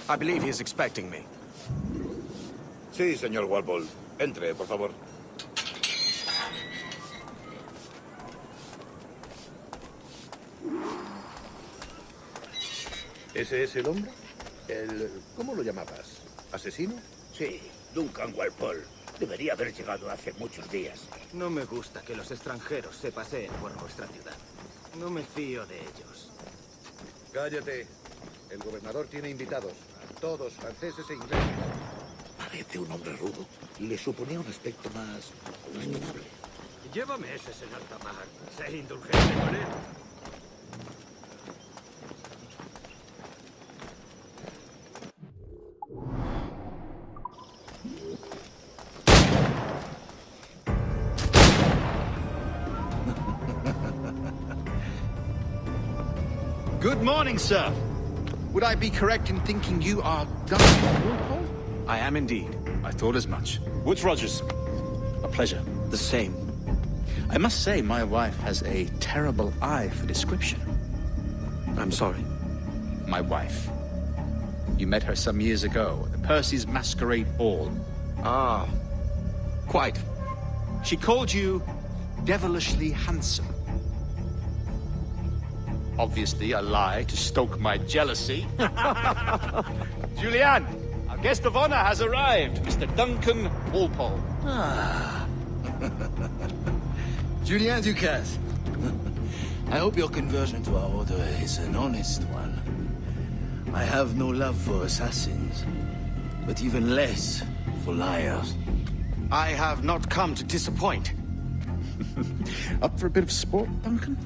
I believe he is expecting me. Sí, señor Walpole. Entre, por favor. ¿Ese es el hombre? ¿Cómo lo llamabas? ¿Asesino? Sí, Duncan Walpole. Debería haber llegado hace muchos días. No me gusta que los extranjeros se paseen por nuestra ciudad. No me fío de ellos. Cállate. El gobernador tiene invitados. A todos, franceses e ingleses. Parece un hombre rudo. Le suponía un aspecto más respetable. Llévame ese, señor Tamar. Sé indulgente con él. Good morning, sir. Would I be correct in thinking you are Duncan Walpole? I am indeed. I thought as much. Woods Rogers. A pleasure. The same. I must say, my wife has a terrible eye for description. I'm sorry. My wife. You met her some years ago at the Percy's Masquerade Ball. Ah, quite. She called you devilishly handsome. Obviously a lie to stoke my jealousy. Julianne, our guest of honor has arrived, Mr. Duncan Walpole. Ah. Julien Ducasse. I hope your conversion to our order is an honest one. I have no love for assassins, but even less for liars. I have not come to disappoint. Up for a bit of sport, Duncan?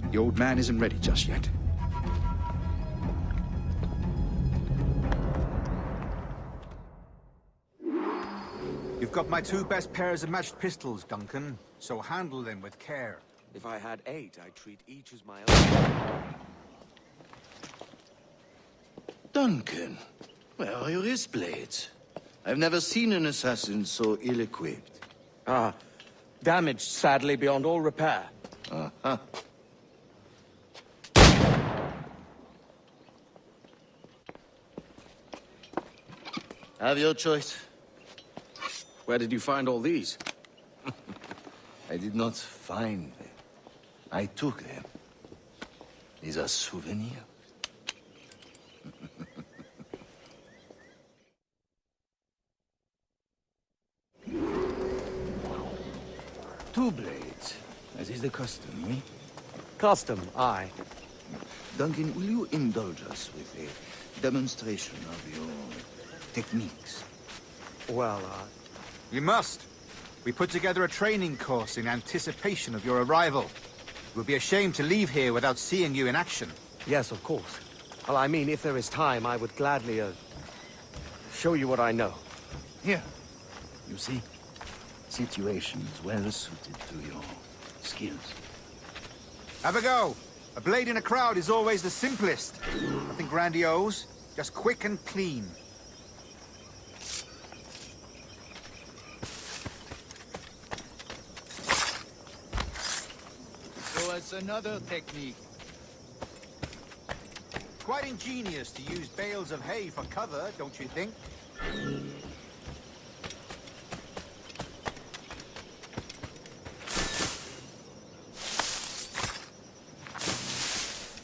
The old man isn't ready just yet. You've got my 2 best pairs of matched pistols, Duncan, so handle them with care. If I had 8, I'd treat each as my own. Duncan, where are your wrist blades? I've never seen an assassin so ill-equipped. Ah, damaged sadly beyond all repair. Uh-huh. Have your choice. Where did you find all these? I did not find them. I took them. These are souvenirs. Two blades, as is the custom, eh? Custom, aye. Duncan, will you indulge us with a demonstration of your techniques? Well, You must. We put together a training course in anticipation of your arrival. It would be a shame to leave here without seeing you in action. yes, of course. Well, I mean, if there is time, I would gladly, show you what I know. Here. You see? Situations well suited to your skills. Have a go. A blade in a crowd is always the simplest. Nothing grandiose, just quick and clean. So it's another technique. Quite ingenious to use bales of hay for cover, don't you think?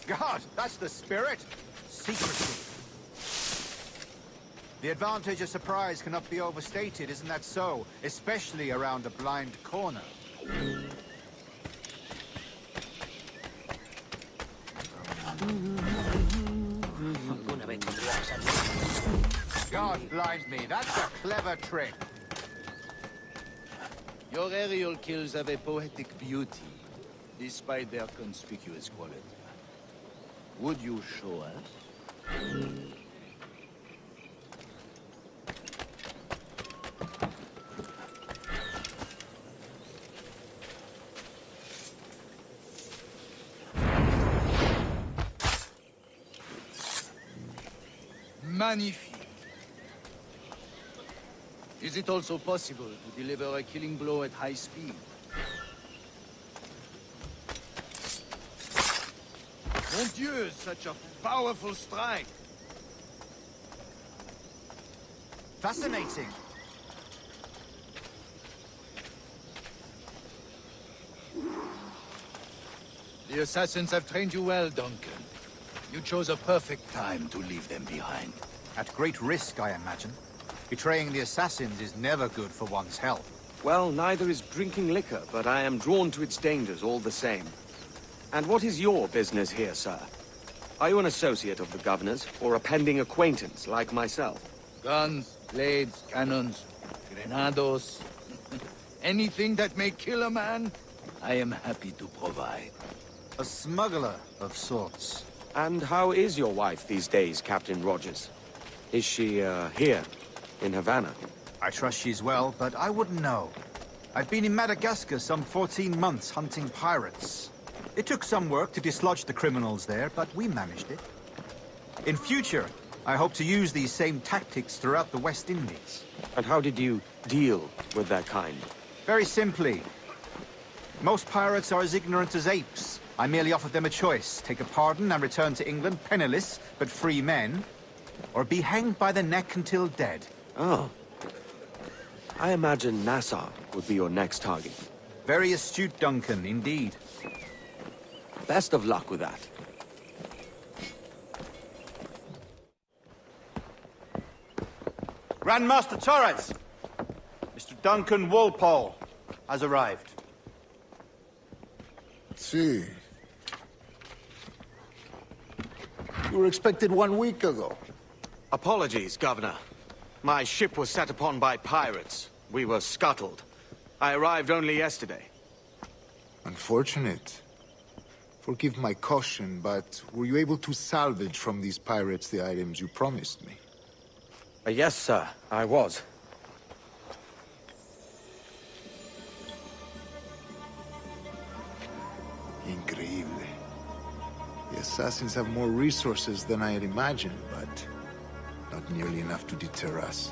God, that's the spirit. Secrecy. The advantage of surprise cannot be overstated, isn't that so? Especially around a blind corner. God blind me, that's a clever trick. Your aerial kills have a poetic beauty, despite their conspicuous quality. Would you show us? Magnifique. Is it also possible to deliver a killing blow at high speed? Mon Dieu, such a powerful strike! Fascinating. The assassins have trained you well, Duncan. You chose a perfect time to leave them behind. At great risk, I imagine. Betraying the assassins is never good for one's health. Well, neither is drinking liquor, but I am drawn to its dangers all the same. And what is your business here, sir? Are you an associate of the governor's, or a pending acquaintance like myself? Guns, blades, cannons, grenados. Anything that may kill a man, I am happy to provide. A smuggler of sorts. And how is your wife these days, Captain Rogers? Is she, here, in Havana? I trust she's well, but I wouldn't know. I've been in Madagascar some 14 months hunting pirates. It took some work to dislodge the criminals there, but we managed it. In future, I hope to use these same tactics throughout the West Indies. And how did you deal with that kind? Very simply. Most pirates are as ignorant as apes. I merely offered them a choice. Take a pardon and return to England penniless, but free men. Or be hanged by the neck until dead. Oh. I imagine Nassau would be your next target. Very astute, Duncan, indeed. Best of luck with that. Grandmaster Torres! Mr. Duncan Walpole has arrived. See. You were expected 1 week ago. Apologies, Governor. My ship was set upon by pirates. We were scuttled. I arrived only yesterday. Unfortunate. Forgive my caution, but were you able to salvage from these pirates the items you promised me? Yes, sir, I was. Increíble. The assassins have more resources than I had imagined, but not nearly enough to deter us.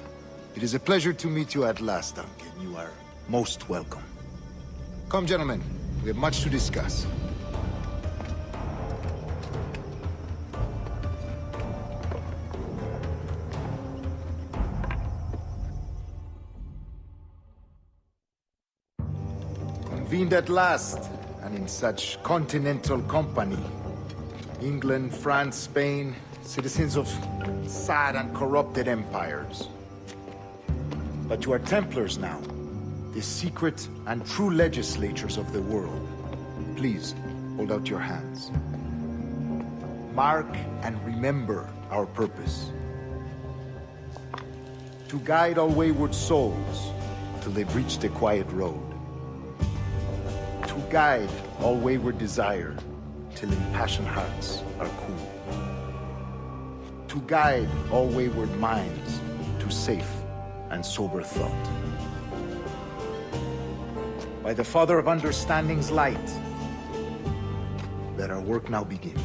It is a pleasure to meet you at last, Duncan. You are most welcome. Come, gentlemen. We have much to discuss. Convened at last, and in such continental company. England, France, Spain, citizens of sad and corrupted empires. But you are Templars now, the secret and true legislators of the world. Please, hold out your hands. Mark and remember our purpose. To guide all wayward souls till they've reached a quiet road. To guide all wayward desire till impassioned hearts are cool. To guide all wayward minds to safe and sober thought. By the Father of Understanding's light, let our work now begin.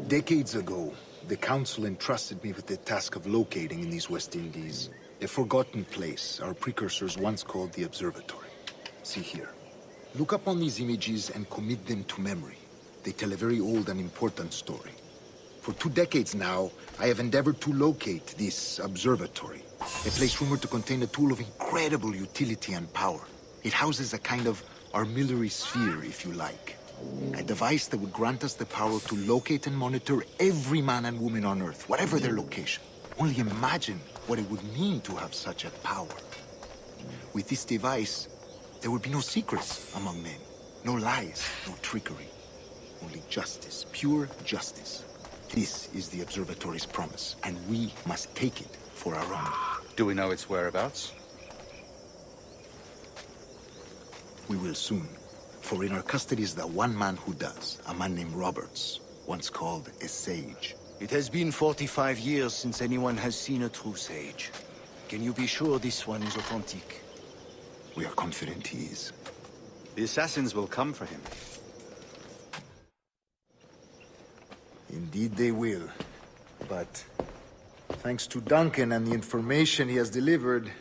Decades ago, the Council entrusted me with the task of locating in these West Indies a forgotten place our precursors once called the Observatory. See here. Look up on these images and commit them to memory. They tell a very old and important story. For 2 decades now, I have endeavored to locate this observatory, a place rumored to contain a tool of incredible utility and power. It houses a kind of armillary sphere, if you like. A device that would grant us the power to locate and monitor every man and woman on Earth, whatever their location. Only imagine what it would mean to have such a power. With this device, there would be no secrets among men, no lies, no trickery. Only justice, pure justice. This is the observatory's promise, and we must take it for our own. Do we know its whereabouts? We will soon. For in our custody is the one man who does, a man named Roberts, once called a sage. It has been 45 years since anyone has seen a true sage. Can you be sure this one is authentic? We are confident he is. The assassins will come for him. Indeed they will. But thanks to Duncan and the information he has delivered,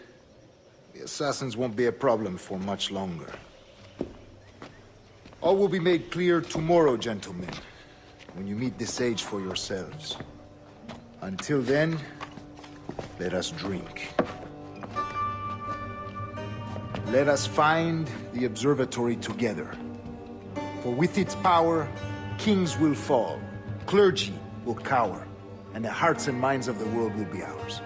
the assassins won't be a problem for much longer. All will be made clear tomorrow, gentlemen, when you meet the sage for yourselves. Until then, let us drink. Let us find the observatory together. For with its power, kings will fall, clergy will cower, and the hearts and minds of the world will be ours.